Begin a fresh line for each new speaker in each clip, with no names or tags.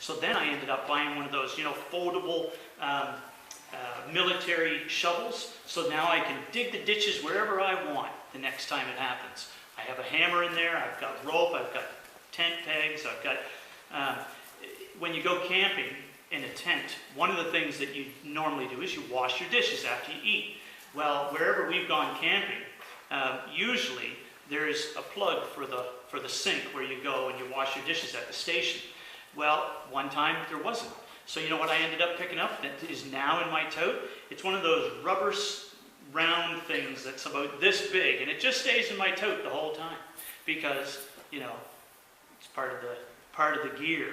So then I ended up buying one of those, foldable military shovels. So now I can dig the ditches wherever I want the next time it happens. I have a hammer in there, I've got rope, I've got tent pegs, I've got... when you go camping in a tent, one of the things that you normally do is you wash your dishes after you eat. Well, wherever we've gone camping, usually there's a plug for the sink where you go and you wash your dishes at the station. Well, one time there wasn't. So you know what I ended up picking up that is now in my tote? It's one of those rubber round things that's about this big, and it just stays in my tote the whole time because, it's part of the gear.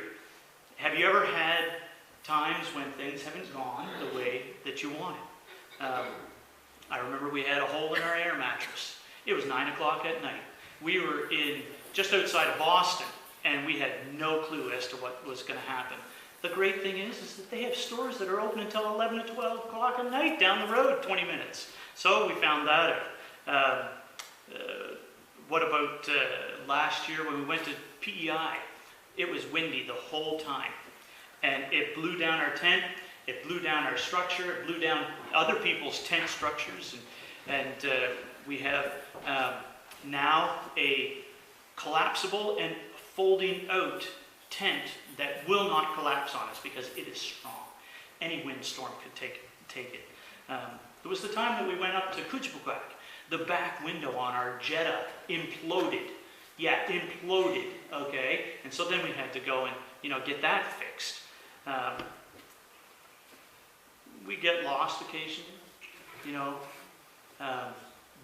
Have you ever had times when things haven't gone the way that you wanted? I remember we had a hole in our air mattress. It was 9 o'clock at night. We were just outside of Boston, and we had no clue as to what was going to happen. The great thing is that they have stores that are open until 11 to 12 o'clock at night down the road, 20 minutes. So we found that out. What about last year when we went to PEI? It was windy the whole time. And it blew down our tent, it blew down our structure, it blew down other people's tent structures. And we have now a collapsible and folding out tent that will not collapse on us because it is strong. Any windstorm could take it. It was the time that we went up to Kujipukak. The back window on our Jetta imploded. Yeah, imploded, okay? And so then we had to go and, get that fixed. We get lost occasionally,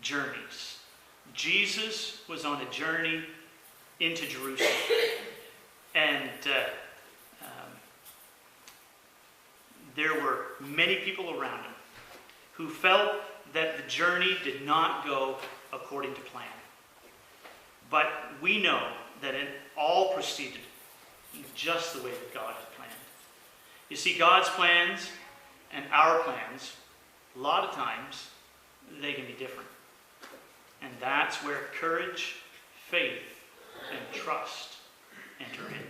journeys. Jesus was on a journey into Jerusalem. And there were many people around him who felt that the journey did not go according to plan. But we know that it all proceeded just the way that God had planned. You see, God's plans and our plans, a lot of times, they can be different. And that's where courage, faith, and trust enter in.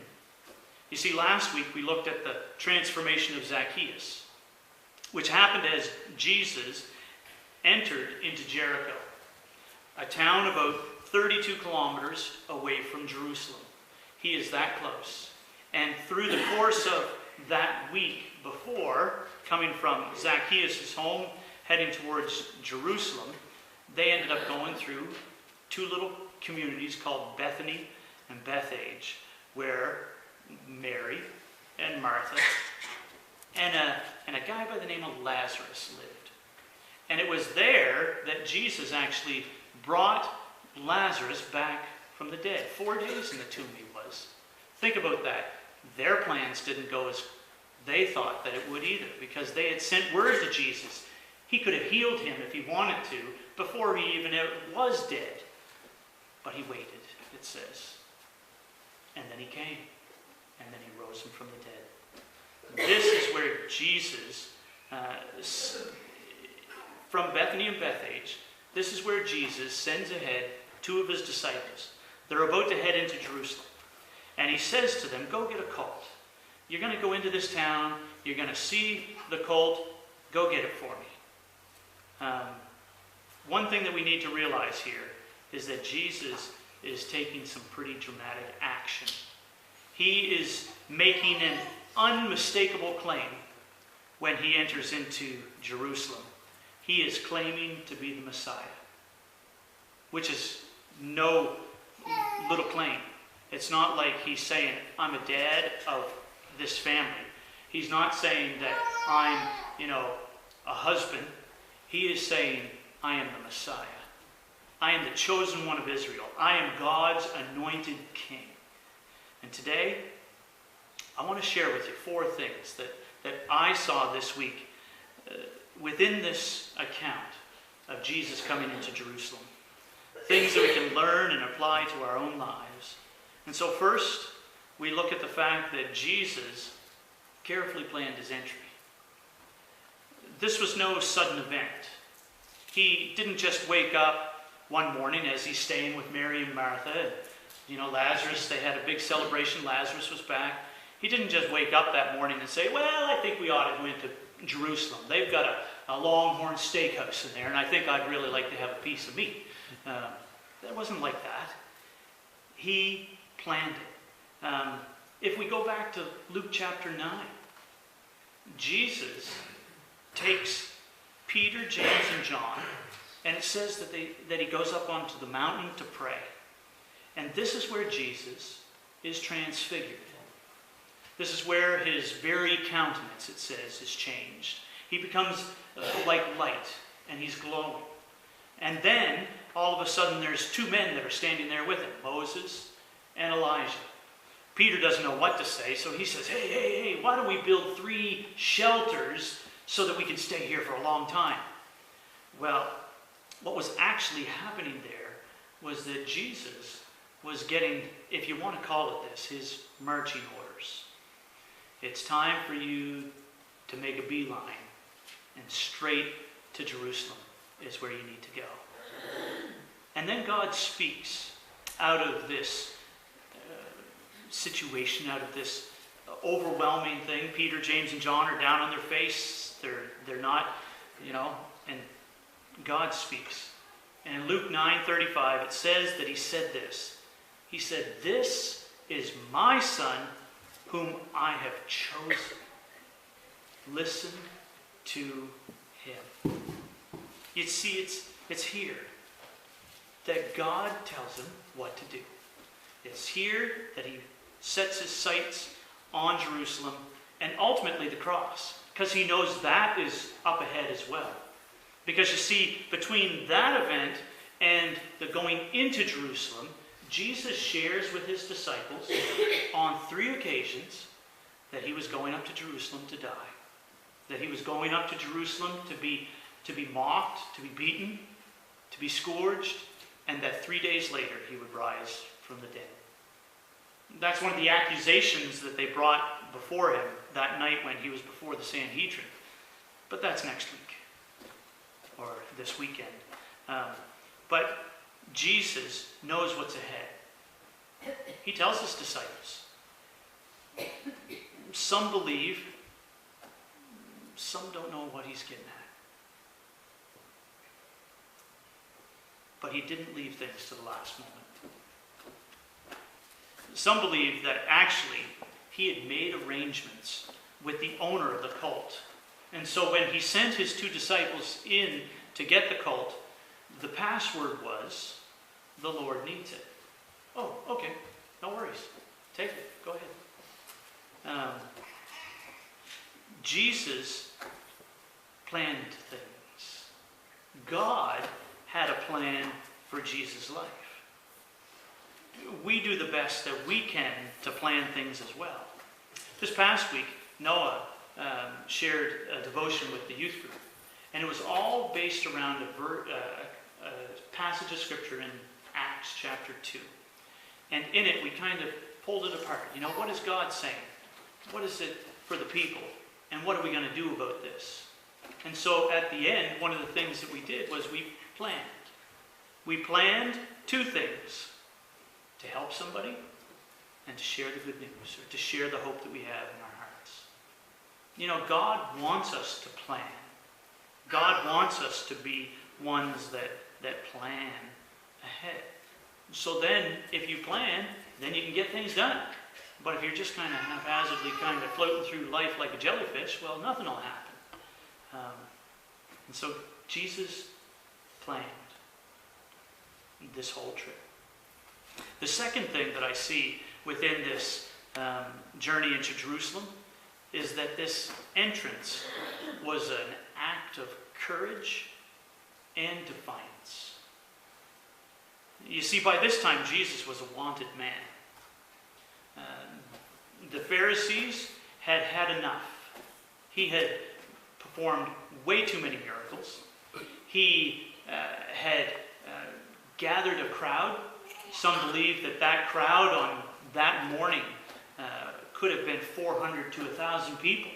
You see, last week we looked at the transformation of Zacchaeus, which happened as Jesus entered into Jericho, a town about 32 kilometers away from Jerusalem. He is that close. And through the course of that week before, coming from Zacchaeus' home, heading towards Jerusalem, they ended up going through two little communities called Bethany and Bethage, where Mary and Martha and a guy by the name of Lazarus lived. And it was there that Jesus actually brought Lazarus back from the dead. 4 days in the tomb he was. Think about that. Their plans didn't go as they thought that it would either, because they had sent word to Jesus. He could have healed him if he wanted to before he even was dead. But he waited, it says. And then he came. And then he rose him from the dead. This is where Jesus, from Bethany and Bethage, this is where Jesus sends ahead two of his disciples. They're about to head into Jerusalem. And he says to them, go get a colt. You're going to go into this town. You're going to see the colt. Go get it for me. One thing that we need to realize here is that Jesus is taking some pretty dramatic action. He is making an unmistakable claim when he enters into Jerusalem. He is claiming to be the Messiah, which is no little claim. It's not like he's saying, I'm a dad of this family. He's not saying that I'm, a husband. He is saying, I am the Messiah. I am the chosen one of Israel. I am God's anointed king. And today, I want to share with you 4 things that I saw this week within this account of Jesus coming into Jerusalem. Things that we can learn and apply to our own lives. And so first, we look at the fact that Jesus carefully planned his entry. This was no sudden event. He didn't just wake up one morning as he's staying with Mary and Martha. Lazarus, they had a big celebration. Lazarus was back. He didn't just wake up that morning and say, well, I think we ought to go into Jerusalem. They've got a Longhorn steakhouse in there, and I think I'd really like to have a piece of meat. That wasn't like that. He planned it. If we go back to Luke chapter 9, Jesus takes Peter, James, and John, and it says that he goes up onto the mountain to pray. And this is where Jesus is transfigured. This is where his very countenance, it says, is changed. He becomes like light, and he's glowing. And then, all of a sudden, there's two men that are standing there with him, Moses and Elijah. Peter doesn't know what to say, so he says, hey, why don't we build 3 shelters so that we can stay here for a long time? Well, what was actually happening there was that Jesus was getting, if you want to call it this, his marching orders. It's time for you to make a beeline, and straight to Jerusalem is where you need to go. And then God speaks out of this situation, out of this overwhelming thing. Peter, James, and John are down on their face. They're not, and God speaks. And in Luke 9:35, it says that he said this. He said, "This is my son whom I have chosen. Listen to him." You see, it's here that God tells him what to do. It's here that he sets his sights on Jerusalem and ultimately the cross, because he knows that is up ahead as well. Because you see, between that event and the going into Jerusalem, Jesus shares with his disciples on 3 occasions that he was going up to Jerusalem to die. That he was going up to Jerusalem to be mocked, to be beaten, to be scourged, and that 3 days later he would rise from the dead. That's one of the accusations that they brought before him that night when he was before the Sanhedrin. But that's next week, or this weekend. But Jesus knows what's ahead. He tells his disciples. Some believe, some don't know what he's getting at. But he didn't leave things to the last moment. Some believe that actually he had made arrangements with the owner of the cult. And so when he sent his 2 disciples in to get the cult, the password was, "The Lord needs it." Oh, okay, no worries. Take it, go ahead. Jesus planned things. God had a plan for Jesus' life. We do the best that we can to plan things as well. This past week, Noah shared a devotion with the youth group, and it was all based around a passage of scripture in Acts chapter 2. And in it, we kind of pulled it apart. What is God saying? What is it for the people? And what are we going to do about this? And so at the end, one of the things that we did was we planned. We planned 2 things: to help somebody and to share the good news, or to share the hope that we have in our hearts. God wants us to plan. God wants us to be ones that plan ahead. So then, if you plan, then you can get things done. But if you're just kind of haphazardly kind of floating through life like a jellyfish, well, nothing will happen. And so Jesus planned this whole trip. The second thing that I see within this journey into Jerusalem is that this entrance was an act of courage and defiance. You see, by this time, Jesus was a wanted man. The Pharisees had had enough. He had performed way too many miracles. He had gathered a crowd. Some believe that crowd on that morning could have been 400 to 1,000 people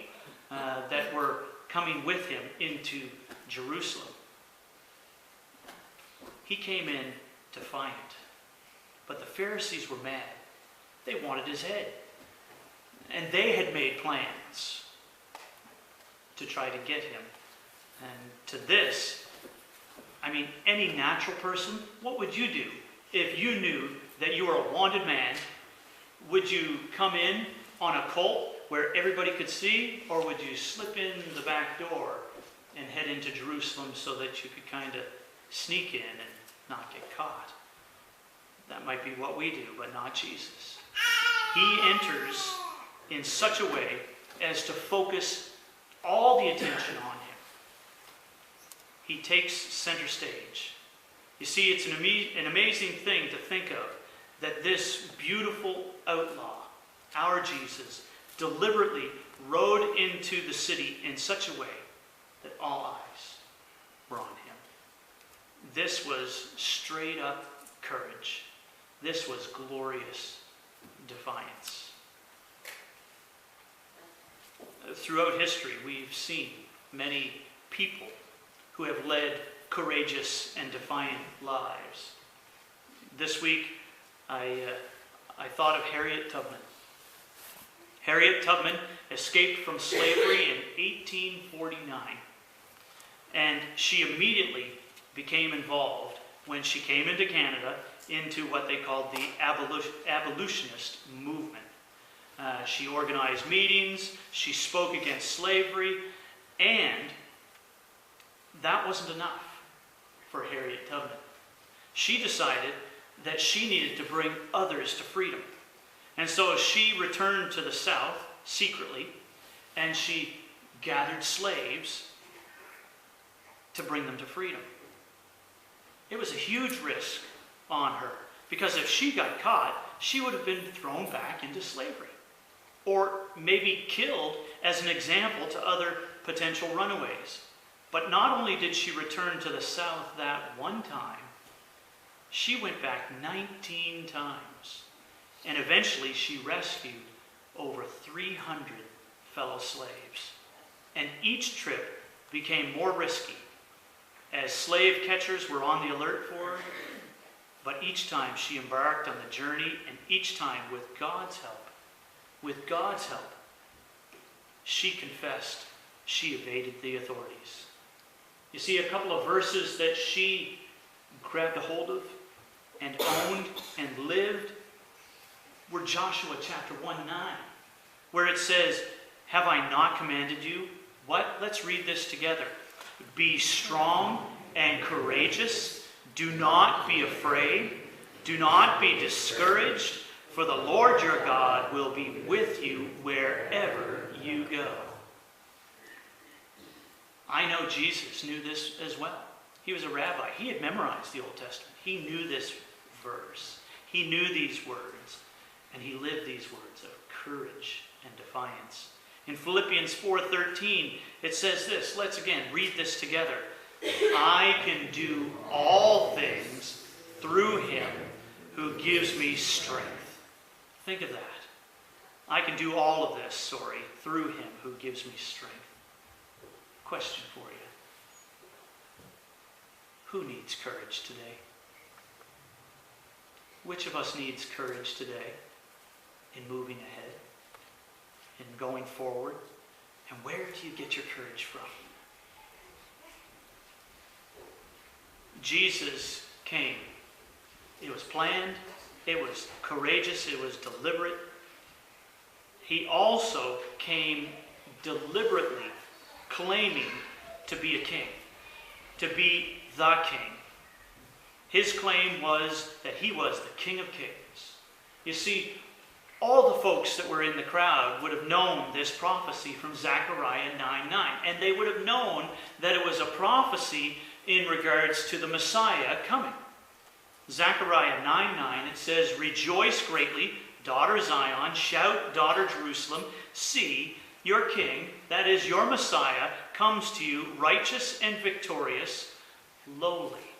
that were coming with him into Jerusalem. He came in defiant. But the Pharisees were mad. They wanted his head. And they had made plans to try to get him. And to this, I mean, any natural person, what would you do if you knew that you were a wanted man? Would you come in on a colt where everybody could see, or would you slip in the back door and head into Jerusalem so that you could kind of sneak in and not get caught? That might be what we do, but not Jesus. He enters in such a way as to focus all the attention on him. He takes center stage. You see, it's an amazing thing to think of, that this beautiful outlaw, our Jesus, deliberately rode into the city in such a way that all eyes were on him. This was straight up courage. This was glorious defiance. Throughout history, we've seen many people who have led courageous and defiant lives. This week, I thought of Harriet Tubman. Harriet Tubman escaped from slavery in 1849, and she immediately became involved when she came into Canada into what they called the abolitionist movement. She organized meetings, she spoke against slavery, and that wasn't enough for Harriet Tubman. She decided that she needed to bring others to freedom. And so she returned to the South secretly, and she gathered slaves to bring them to freedom. It was a huge risk on her, because if she got caught, she would have been thrown back into slavery, or maybe killed as an example to other potential runaways. But not only did she return to the South that one time, she went back 19 times. And eventually she rescued over 300 fellow slaves. And each trip became more risky as slave catchers were on the alert for her. But each time she embarked on the journey, and each time with God's help, she confessed she evaded the authorities. You see, a couple of verses that she grabbed a hold of and owned and lived were Joshua chapter 1:9, where it says, "Have I not commanded you?" What? Let's read this together. "Be strong and courageous. Do not be afraid. Do not be discouraged, for the Lord your God will be with you wherever you go." I know Jesus knew this as well. He was a rabbi. He had memorized the Old Testament. He knew this verse. He knew these words. And he lived these words of courage and defiance. In Philippians 4:13, it says this. Let's again read this together. "I can do all things through him who gives me strength." Think of that. I can do all of this, through him who gives me strength. Question for you. Who needs courage today? Which of us needs courage today in moving ahead, in going forward? And where do you get your courage from? Jesus came. It was planned. It was courageous. It was deliberate. He also came deliberately claiming to be a king, to be the king. His claim was that he was the King of Kings. You see, all the folks that were in the crowd would have known this prophecy from Zechariah 9:9, and they would have known that it was a prophecy in regards to the Messiah coming. Zechariah 9:9, it says, "Rejoice greatly, daughter Zion, shout, daughter Jerusalem, see, your king, that is your Messiah, comes to you, righteous and victorious, lowly,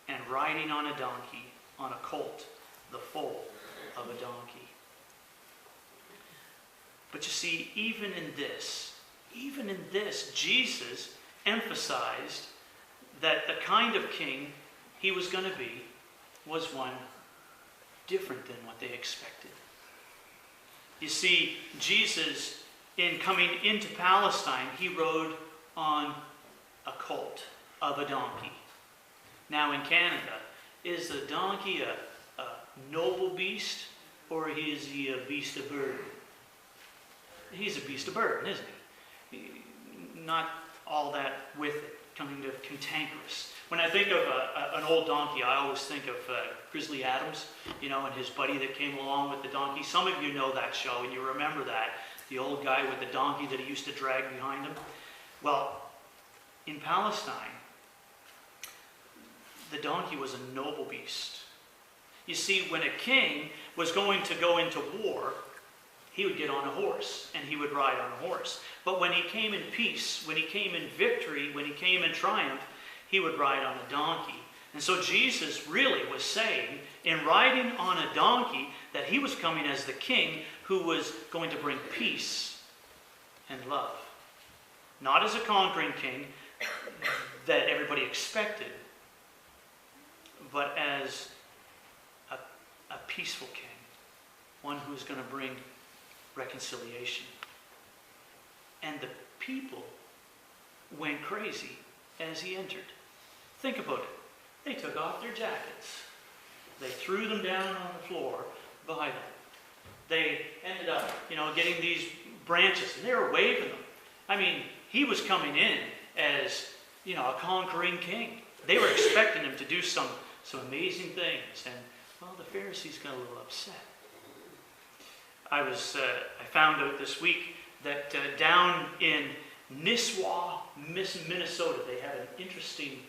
and riding on a donkey, on a colt, the foal of a donkey." But you see, even in this, Jesus emphasized that the kind of king he was going to be was one different than what they expected. You see, Jesus, in coming into Palestine, he rode on a colt of a donkey. Now in Canada, is the donkey a noble beast, or is he a beast of burden? He's a beast of burden, isn't he? Not all that with it, kind of cantankerous. When I think of an old donkey, I always think of Grizzly Adams, and his buddy that came along with the donkey. Some of you know that show, and you remember that. The old guy with the donkey that he used to drag behind him. Well, in Palestine, the donkey was a noble beast. You see, when a king was going to go into war, he would get on a horse, and he would ride on a horse. But when he came in peace, when he came in victory, when he came in triumph, he would ride on a donkey. And so Jesus really was saying, in riding on a donkey, that he was coming as the king who was going to bring peace and love. Not as a conquering king that everybody expected, but as a peaceful king, one who's going to bring reconciliation. And the people went crazy as he entered. Think about it. They took off their jackets. They threw them down on the floor behind them. They ended up, getting these branches, and they were waving them. I mean, he was coming in as, a conquering king. They were expecting him to do some amazing things, and, the Pharisees got a little upset. I found out this week that down in Nisswa, Minnesota, they have an interesting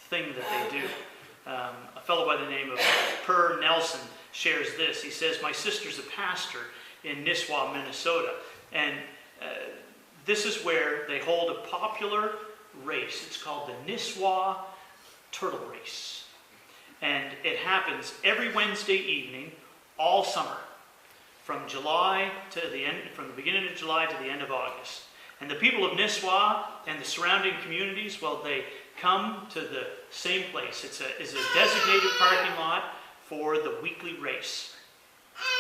thing that they do. A fellow by the name of Per Nelson shares this. He says, my sister's a pastor in Nisswa, Minnesota, and this is where they hold a popular race. It's called the Nisswa Turtle Race. And it happens every Wednesday evening, all summer, from the beginning of July to the end of August. And the people of Nisswa and the surrounding communities, they come to the same place. It's a designated parking lot for the weekly race.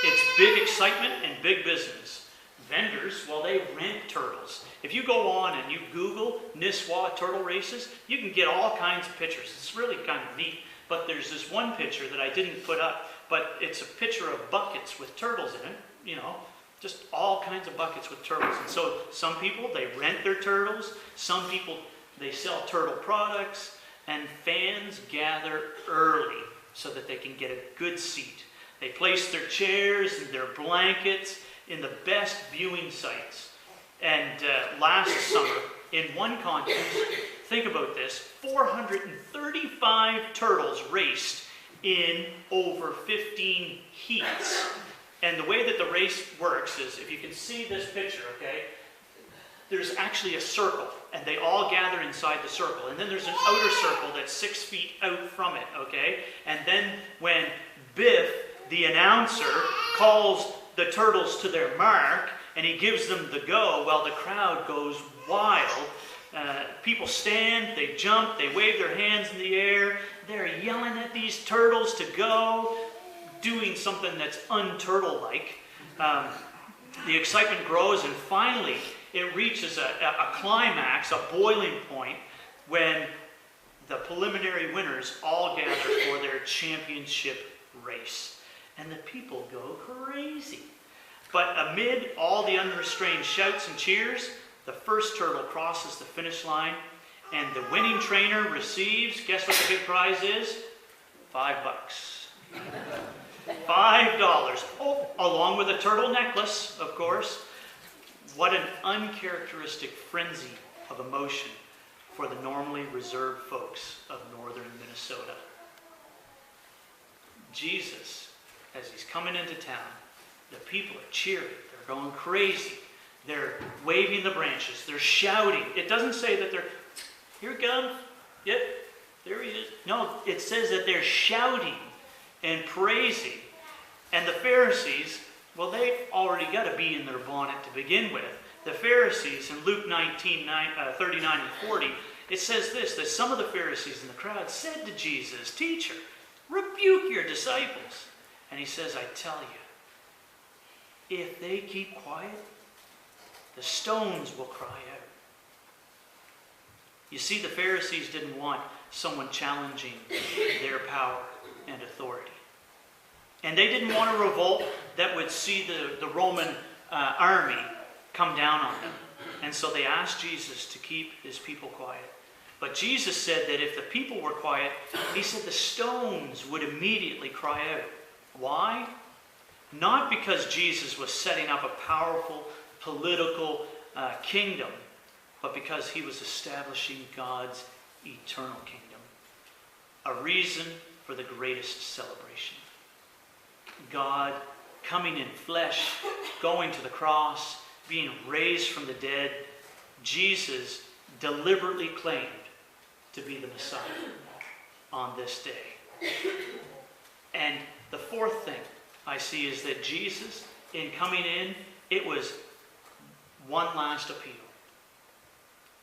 It's big excitement and big business. Vendors, they rent turtles. If you go on and you Google Nisswa turtle races, you can get all kinds of pictures. It's really kind of neat. But there's this one picture that I didn't put up, but it's a picture of buckets with turtles in it, just all kinds of buckets with turtles. And so some people, they rent their turtles. Some people, they sell turtle products. And fans gather early so that they can get a good seat. They place their chairs and their blankets in the best viewing sites. And last summer, in one contest, think about this, 435 turtles raced in over 15 heats. And the way that the race works is, if you can see this picture, okay, there's actually a circle, and they all gather inside the circle. And then there's an outer circle that's 6 feet out from it, okay? And then when Biff, the announcer, calls the turtles to their mark, and he gives them the go, the crowd goes wild. People stand, they jump, they wave their hands in the air. They're yelling at these turtles to go, doing something that's unturtle-like. The excitement grows, and finally it reaches a climax, a boiling point, when the preliminary winners all gather for their championship race. And the people go crazy. But amid all the unrestrained shouts and cheers, the first turtle crosses the finish line, and the winning trainer receives, guess what the big prize is? $5. $5. Oh, along with a turtle necklace, of course. What an uncharacteristic frenzy of emotion for the normally reserved folks of northern Minnesota. Jesus, as he's coming into town, the people are cheering. They're going crazy. They're waving the branches. They're shouting. It doesn't say that they're, here he comes. Yep, there he is. No, it says that they're shouting and praising. And the Pharisees, they've already got a bee in their bonnet to begin with. The Pharisees, in Luke 19, 39 and 40, it says this, that some of the Pharisees in the crowd said to Jesus, "Teacher, rebuke your disciples." And he says, "I tell you, if they keep quiet, the stones will cry out. You see, the Pharisees didn't want someone challenging their power and authority. And they didn't want a revolt that would see the Roman army come down on them. And so they asked Jesus to keep his people quiet. But Jesus said that if the people were quiet, he said the stones would immediately cry out. Why? Not because Jesus was setting up a powerful political kingdom, but because he was establishing God's eternal kingdom. A reason for the greatest celebration. God coming in flesh, going to the cross, being raised from the dead. Jesus deliberately claimed to be the Messiah on this day. And the fourth thing I see is that Jesus, in coming in, it was one last appeal.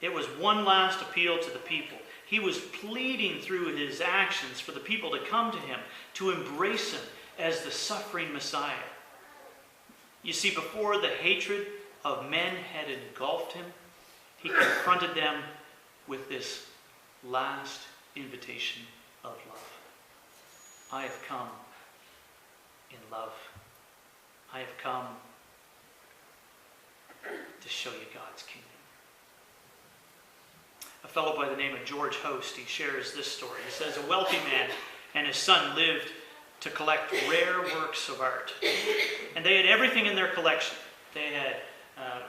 It was one last appeal to the people. He was pleading through his actions for the people to come to him, to embrace him as the suffering Messiah. You see, before the hatred of men had engulfed him, he confronted them with this last invitation of love. I have come in love. I have come to show you God's kingdom. A fellow by the name of George Host, he shares this story. He says, a wealthy man and his son lived to collect rare works of art. And they had everything in their collection. They had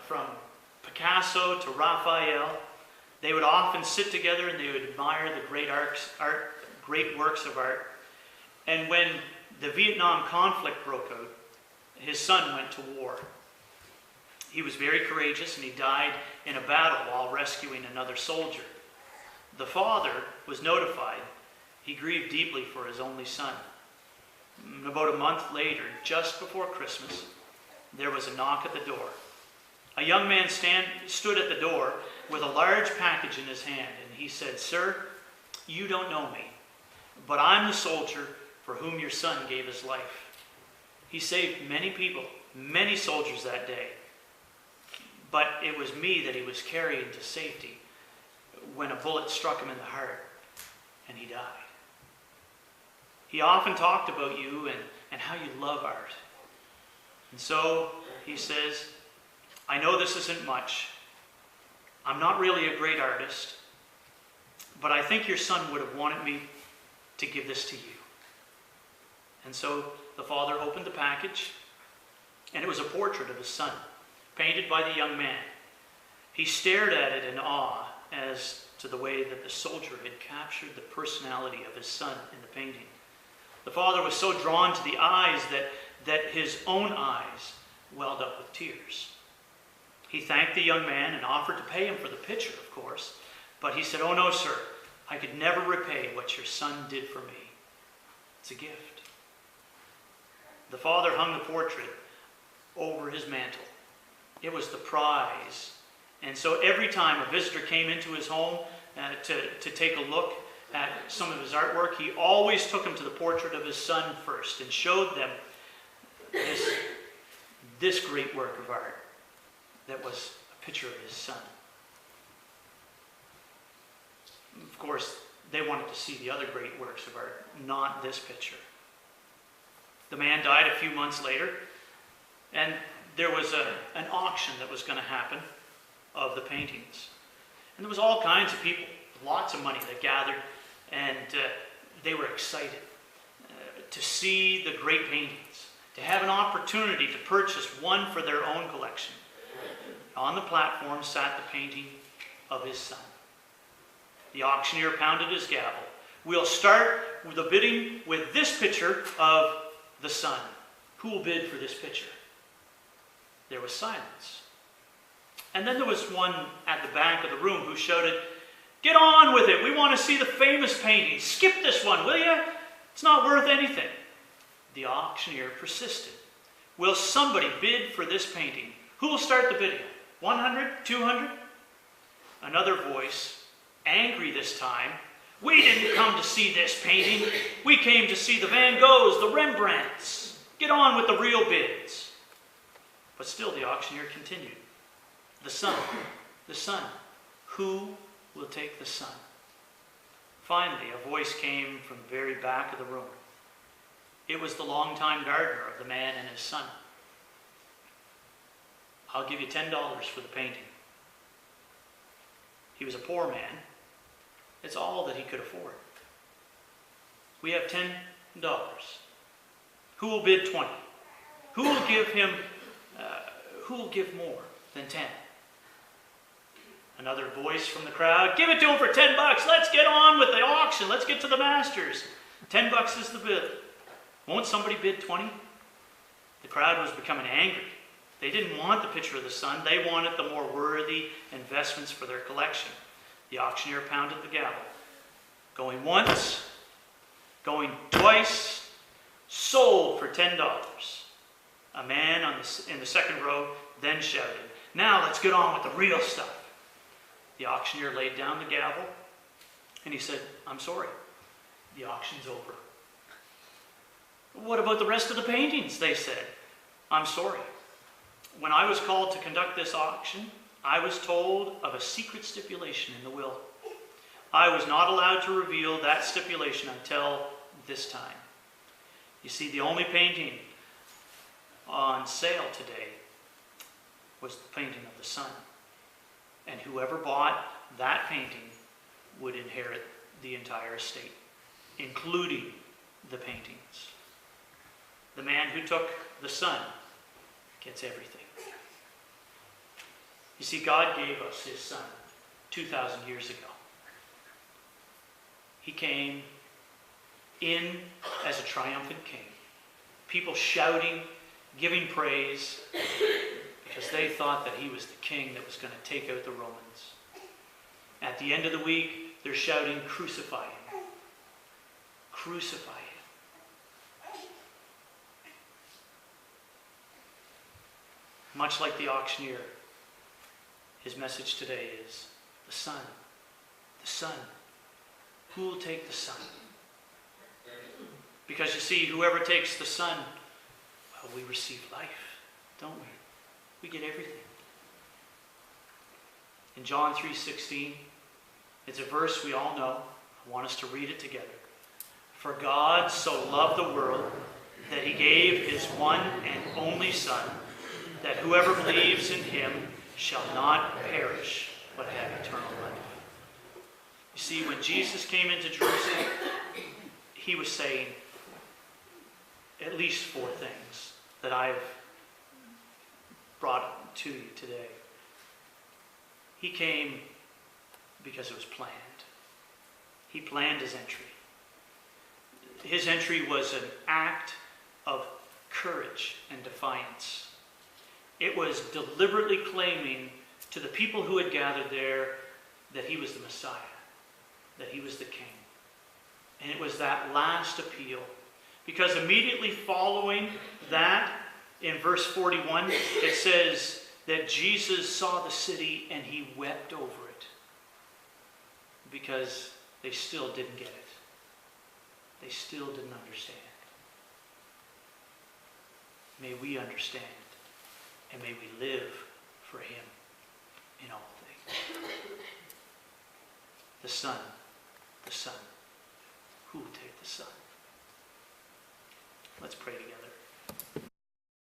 from Picasso to Raphael. They would often sit together and they would admire the great works of art. And when the Vietnam conflict broke out, his son went to war. He was very courageous and he died in a battle while rescuing another soldier. The father was notified. He grieved deeply for his only son. About a month later, just before Christmas, there was a knock at the door. A young man stood at the door with a large package in his hand, and he said, "Sir, you don't know me, but I'm the soldier for whom your son gave his life. He saved many people, many soldiers that day, but it was me that he was carrying to safety when a bullet struck him in the heart, and he died. He often talked about you and how you love art. And so, he says, I know this isn't much. I'm not really a great artist, but I think your son would have wanted me to give this to you." And so the father opened the package, and it was a portrait of his son, painted by the young man. He stared at it in awe as to the way that the soldier had captured the personality of his son in the painting. The father was so drawn to the eyes that his own eyes welled up with tears. He thanked the young man and offered to pay him for the picture, of course, but he said, "Oh no, sir, I could never repay what your son did for me. It's a gift." The father hung the portrait over his mantle. It was the prize. And so every time a visitor came into his home to take a look at some of his artwork, he always took him to the portrait of his son first and showed them this great work of art that was a picture of his son. Of course, they wanted to see the other great works of art, not this picture. The man died a few months later, and there was an auction that was going to happen of the paintings. And there was all kinds of people, lots of money that gathered, and they were excited to see the great paintings, to have an opportunity to purchase one for their own collection. On the platform sat the painting of his son. The auctioneer pounded his gavel. "We'll start with the bidding with this picture of the son. Who will bid for this picture?" There was silence. And then there was one at the back of the room who shouted, "Get on with it. We want to see the famous painting. Skip this one, will you? It's not worth anything." The auctioneer persisted. "Will somebody bid for this painting? Who will start the bidding? 100? 200? Another voice, angry this time, "We didn't come to see this painting. We came to see the Van Goghs, the Rembrandts. Get on with the real bids." But still the auctioneer continued. The son, who will take the son? Finally, a voice came from the very back of the room. It was the longtime gardener of the man and his son. I'll give you $10 for the painting. He was a poor man. It's all that he could afford. We have $10. Who will bid 20? Who will give more than 10? Another voice from the crowd, give it to him for $10. Let's get on with the auction. Let's get to the masters. $10 is the bid. Won't somebody bid 20? The crowd was becoming angry. They didn't want the picture of the son. They wanted the more worthy investments for their collection. The auctioneer pounded the gavel. Going once, going twice, sold for $10. A man in the second row then shouted, now let's get on with the real stuff. The auctioneer laid down the gavel and he said, I'm sorry, the auction's over. What about the rest of the paintings? They said. I'm sorry. When I was called to conduct this auction, I was told of a secret stipulation in the will. I was not allowed to reveal that stipulation until this time. You see, the only painting on sale today was the painting of the sun. And whoever bought that painting would inherit the entire estate, including the paintings. The man who took the sun gets everything. You see, God gave us his son 2,000 years ago. He came in as a triumphant king. People shouting, giving praise, because they thought that he was the king that was going to take out the Romans. At the end of the week, they're shouting, crucify him. Crucify him. Much like the auctioneer, his message today is the son. The son. Who will take the son? Because you see, whoever takes the son, well, we receive life, don't we? We get everything. In John 3:16, it's a verse we all know. I want us to read it together. For God so loved the world that he gave his one and only Son, that whoever believes in him shall not perish, but have eternal life. You see, when Jesus came into Jerusalem, he was saying at least 4 things that I've brought to you today. He came because it was planned. He planned his entry. His entry was an act of courage and defiance. It was deliberately claiming to the people who had gathered there that he was the Messiah, that he was the king. And it was that last appeal. Because immediately following that, in verse 41, it says that Jesus saw the city and he wept over it. Because they still didn't get it. They still didn't understand. May we understand. And may we live for him in all things. The Son. Who will take the Son? Let's pray together.